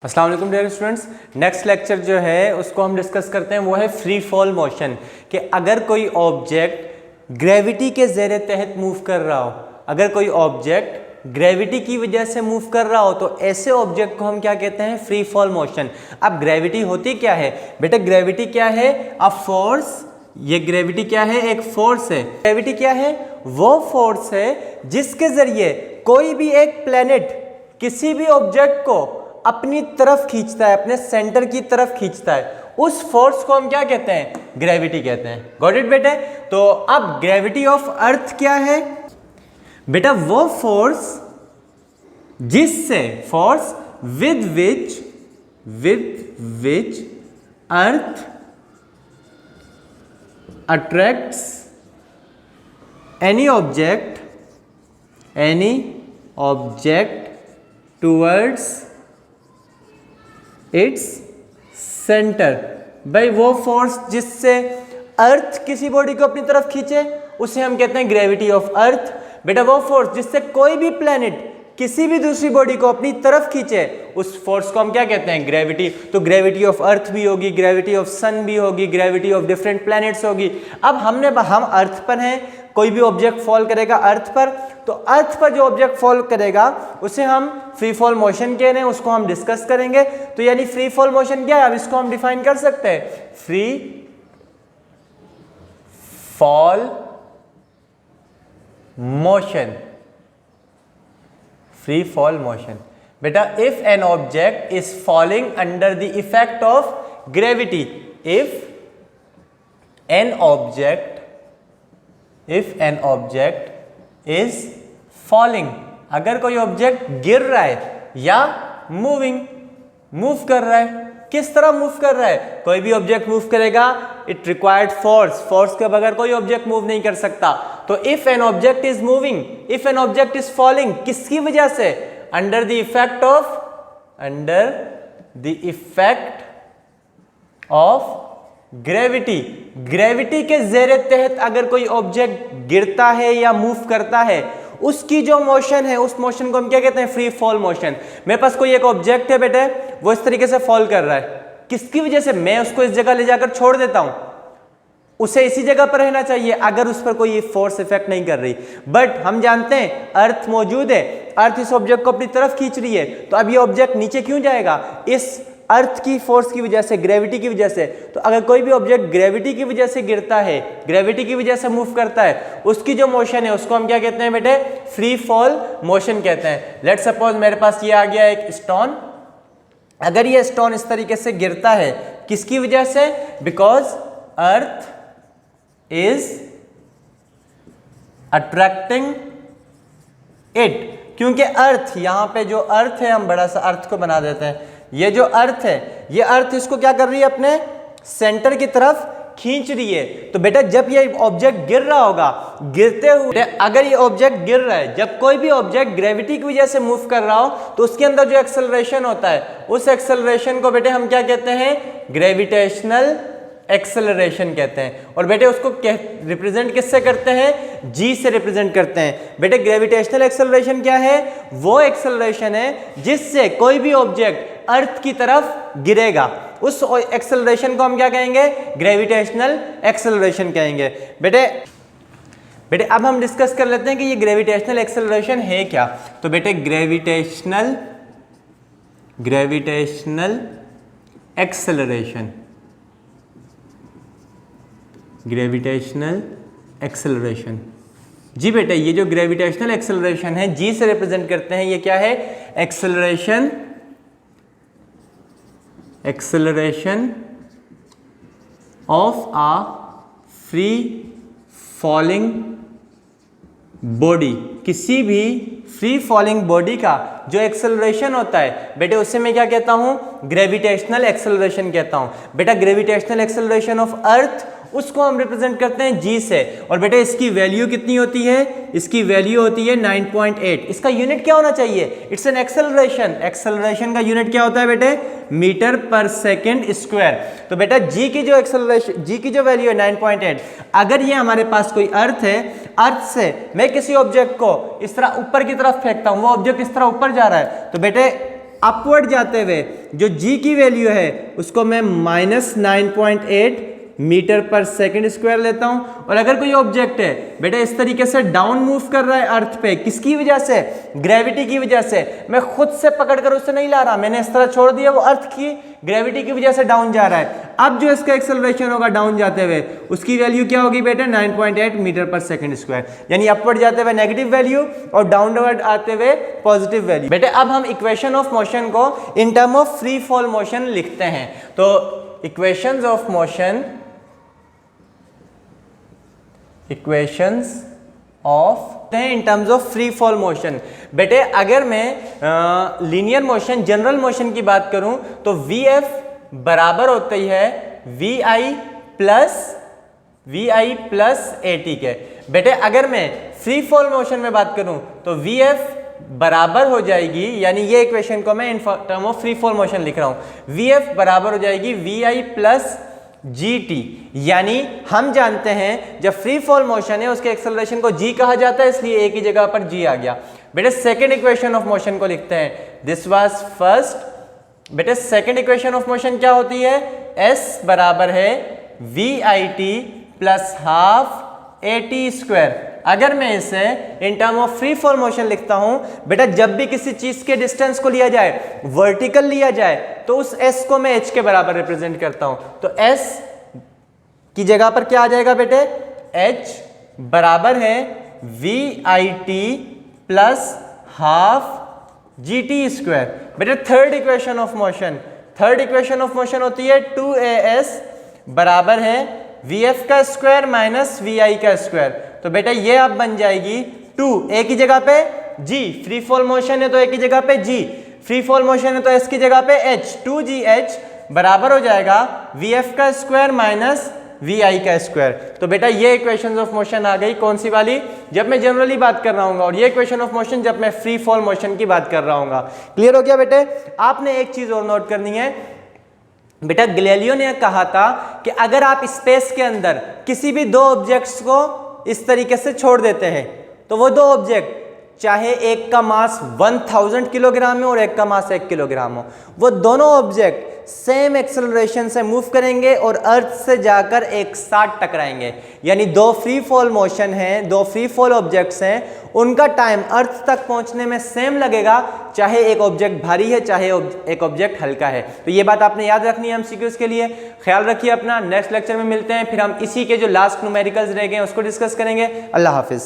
अस्सलाम वालेकुम dear students. Next lecture जो है उसको हम डिस्कस करते हैं, वो है फ्री फॉल मोशन। कि अगर कोई ऑब्जेक्ट ग्रेविटी के ज़ेरे तहत मूव कर रहा हो, अगर कोई ऑब्जेक्ट ग्रेविटी की वजह से मूव कर रहा हो तो ऐसे ऑब्जेक्ट को हम क्या कहते हैं? Free fall motion. अब ग्रेविटी होती क्या है बेटा? ग्रेविटी क्या है? A force. ये ग्रेविटी क्या है? एक फोर्स है। ग्रेविटी क्या है? वो फोर्स है जिसके जरिए कोई भी एक प्लेनेट किसी भी ऑब्जेक्ट को अपनी तरफ खींचता है, अपने सेंटर की तरफ खींचता है। उस फोर्स को हम क्या कहते हैं? ग्रेविटी कहते हैं। गॉट इट बेटे? तो अब ग्रेविटी ऑफ अर्थ क्या है बेटा? वो फोर्स जिससे force with which earth attracts any object towards its centre. भाई वो फोर्स जिससे अर्थ किसी बॉडी को अपनी तरफ खींचे उसे हम कहते हैं ग्रेविटी ऑफ अर्थ। बेटा वो फोर्स जिससे कोई भी प्लेनेट किसी भी दूसरी बॉडी को अपनी तरफ खींचे उस फोर्स को हम क्या कहते हैं? ग्रेविटी। तो ग्रेविटी ऑफ अर्थ भी होगी, ग्रेविटी ऑफ सन भी होगी, ग्रेविटी ऑफ डिफरेंट प्लैनेट्स होगी। अब हम अर्थ पर हैं, कोई भी ऑब्जेक्ट फॉल करेगा अर्थ पर, तो अर्थ पर जो ऑब्जेक्ट फॉल करेगा उसे हम फ्री फॉल मोशन कह रहे हैं, उसको हम डिस्कस करेंगे। तो यानी फ्री फॉल मोशन क्या है? अब इसको हम डिफाइन कर सकते हैं। Free fall motion, free fall motion. बेटा if an object is falling under the effect of gravity, if an object is falling, अगर कोई ऑब्जेक्ट गिर रहा है या मूव कर रहा है। किस तरह मूव कर रहा है? कोई भी ऑब्जेक्ट मूव करेगा, इट रिक्वायर्ड फोर्स के बगैर कोई ऑब्जेक्ट मूव नहीं कर सकता। तो if an object is moving, if an object is falling, किसकी वजह से? Under the effect of gravity के जेरे तहत अगर कोई ऑब्जेक्ट गिरता है या मूव करता है, उसकी जो मोशन है उस मोशन को हम क्या कहते हैं? Free fall motion. मेरे पास कोई एक ऑब्जेक्ट है बेटे, वो इस तरीके से फॉल कर रहा है, किसकी वजह से? मैं उसको इस जगह ले जाकर छोड़ देता हूं, उसे इसी जगह पर रहना चाहिए अगर उस पर कोई फोर्स इफेक्ट नहीं कर रही। बट हम जानते हैं अर्थ मौजूद है, अर्थ इस ऑब्जेक्ट को अपनी तरफ खींच रही है, तो अब ये ऑब्जेक्ट नीचे क्यों जाएगा? इस अर्थ की फोर्स की वजह से, ग्रेविटी की वजह से। तो अगर कोई भी ऑब्जेक्ट ग्रेविटी की वजह से गिरता है, ग्रेविटी की वजह से मूव करता है, उसकी जो मोशन है उसको हम क्या कहते हैं बेटे? फ्री फॉल मोशन कहते हैं। लेट्स सपोज मेरे पास ये आ गया एक स्टोन, अगर ये स्टोन इस तरीके से गिरता है, किसकी वजह से? Because earth is attracting it, क्योंकि अर्थ, यहां पे जो अर्थ है, हम बड़ा सा अर्थ को बना देते हैं, ये जो अर्थ है, ये अर्थ इसको क्या कर रही है? अपने सेंटर की तरफ खींच रही है। तो बेटा जब ये ऑब्जेक्ट गिर रहा होगा, गिरते हुए अगर ये ऑब्जेक्ट गिर रहा है, जब कोई भी ऑब्जेक्ट ग्रेविटी की वजह से मूव कर रहा हो तो उसके अंदर जो एक्सेलरेशन होता है, उस एक्सेलरेशन को बेटे हम क्या कहते हैं? ग्रेविटेशनल एक्सेलरेशन कहते हैं। और बेटे उसको रिप्रेजेंट किससे करते हैं? जी से रिप्रेजेंट करते हैं। बेटे ग्रेविटेशनल एक्सेलरेशन क्या है? वो एक्सेलरेशन है जिससे कोई भी ऑब्जेक्ट अर्थ की तरफ गिरेगा, उस एक्सेलरेशन को हम क्या कहेंगे? ग्रेविटेशनल एक्सेलरेशन कहेंगे। बेटे अब हम डिस्कस कर लेते हैं कि ये ग्रेविटेशनल एक्सेलरेशन है क्या। तो बेटे ग्रेविटेशनल एक्सेलरेशन, जी बेटा ये जो ग्रेविटेशनल एक्सेलरेशन है, जी से रिप्रेजेंट करते हैं, ये क्या है? Acceleration of a free falling body. किसी भी फ्री फॉलिंग बॉडी का जो एक्सेलरेशन होता है बेटे, उसे मैं क्या कहता हूं? ग्रेविटेशनल एक्सेलरेशन कहता हूं। बेटा ग्रेविटेशनल एक्सेलरेशन ऑफ अर्थ, उसको हम रिप्रेजेंट करते हैं जी से। और बेटे इसकी वैल्यू कितनी होती है? इसकी वैल्यू होती है 9.8। इसका यूनिट क्या होना चाहिए? It's an acceleration. एक्सेलरेशन का यूनिट क्या होता है बेटे? मीटर पर सेकेंड स्क्वायर। तो बेटा जी की जो एक्सेलरेशन, जी की जो वैल्यू है 9.8, अगर ये हमारे पास कोई अर्थ है, अर्थ से मैं किसी ऑब्जेक्ट को इस तरह ऊपर की तरफ फेंकता हूं, वो ऑब्जेक्ट इस तरह ऊपर जा रहा है, तो बेटे अपवर्ड जाते हुए जो g की वैल्यू है उसको मैं -9.8 मीटर पर सेकंड स्क्वायर लेता हूं। और अगर कोई ऑब्जेक्ट है बेटा इस तरीके से डाउन मूव कर रहा है अर्थ पे, किसकी वजह से? ग्रेविटी की वजह से। मैं खुद से पकड़कर उसे नहीं ला रहा, मैंने इस तरह छोड़ दिया, वो अर्थ की ग्रेविटी की वजह से डाउन जा रहा है। अब जो इसका एक्सेलरेशन होगा डाउन जाते हुए उसकी वैल्यू क्या होगी बेटा? 9.8 मीटर पर सेकंड स्क्वायर, यानी अपवर्ड जाते हुए नेगेटिव वैल्यू और डाउनवर्ड आते हुए पॉजिटिव वैल्यू। बेटा अब हम इक्वेशन ऑफ मोशन को in term of free fall motion लिखते हैं। तो equations of motion, equations of in terms of free fall motion. बेटे अगर मैं लीनियर मोशन, जनरल मोशन की बात करूं तो Vf बराबर होती है Vi प्लस AT के। बेटे अगर मैं फ्री फॉल मोशन में बात करूं तो Vf बराबर हो जाएगी, यानी ये इक्वेशन को मैं in term of free fall motion लिख रहा हूं, Vf बराबर हो जाएगी Vi प्लस GT। यानी हम जानते हैं जब फ्री फॉल मोशन है उसके एक्सेलरेशन को g कहा जाता है, इसलिए एक ही जगह पर g आ गया। बेटे सेकेंड इक्वेशन ऑफ मोशन को लिखते हैं, दिस वाज फर्स्ट। बेटे सेकेंड इक्वेशन ऑफ मोशन क्या होती है? s बराबर है VIT plus half AT square. अगर मैं इसे in term of free fall motion लिखता हूं, बेटा जब भी किसी चीज के डिस्टेंस को लिया जाए, वर्टिकल लिया जाए, तो उस s को मैं h के बराबर रिप्रेजेंट करता हूं। तो s की जगह पर क्या आ जाएगा बेटे? h बराबर है VIT plus half GT square. बेटे third equation of motion, third equation of motion होती है 2AS बराबर है VF का स्क्वायर माइनस VI का स्क्वायर। तो बेटा ये अब बन जाएगी 2, एक ही जगह पे g, फ्री फॉल मोशन है तो एक ही जगह पे g, फ्री फॉल मोशन है तो s की जगह पे h, 2gh बराबर हो जाएगा VF का स्क्वायर माइनस VI का स्क्वायर। तो बेटा ये इक्वेशंस ऑफ मोशन आ गई, कौन सी वाली? जब मैं जनरली बात कर रहा हूँ, और ये इक्वेशन ऑफ मोशन जब मैं फ्री फॉल मोशन की बात कर रहा हूँ। क्लियर हो गया बेटे? आपने एक चीज और नोट करनी है, बेटा गैलीलियो ने कहा था कि अगर आप स्पेस के अंदर किसी भी दो ऑब्जेक्ट्स को इस तरीके से छोड़ देते हैं तो वो दो ऑब्जेक्ट, चाहे एक का मास 1000 किलोग्राम हो और एक का मास 1 किलोग्राम हो, वो दोनों ऑब्जेक्ट सेम एक्सेलरेशन से मूव करेंगे और अर्थ से जाकर एक साथ टकराएंगे। यानी दो फ्री फॉल मोशन हैं, दो फ्री फॉल ऑब्जेक्ट्स हैं, उनका टाइम अर्थ तक पहुंचने में सेम लगेगा, चाहे एक ऑब्जेक्ट भारी है चाहे एक ऑब्जेक्ट हल्का है। तो ये बात आपने याद रखनी है एमसीक्यूज के लिए। ख्याल रखिए अपना, नेक्स्ट लेक्चर में मिलते हैं, फिर हम इसी के जो लास्ट न्यूमेरिकल्स रह गए उसको डिस्कस करेंगे। अल्लाह हाफिज।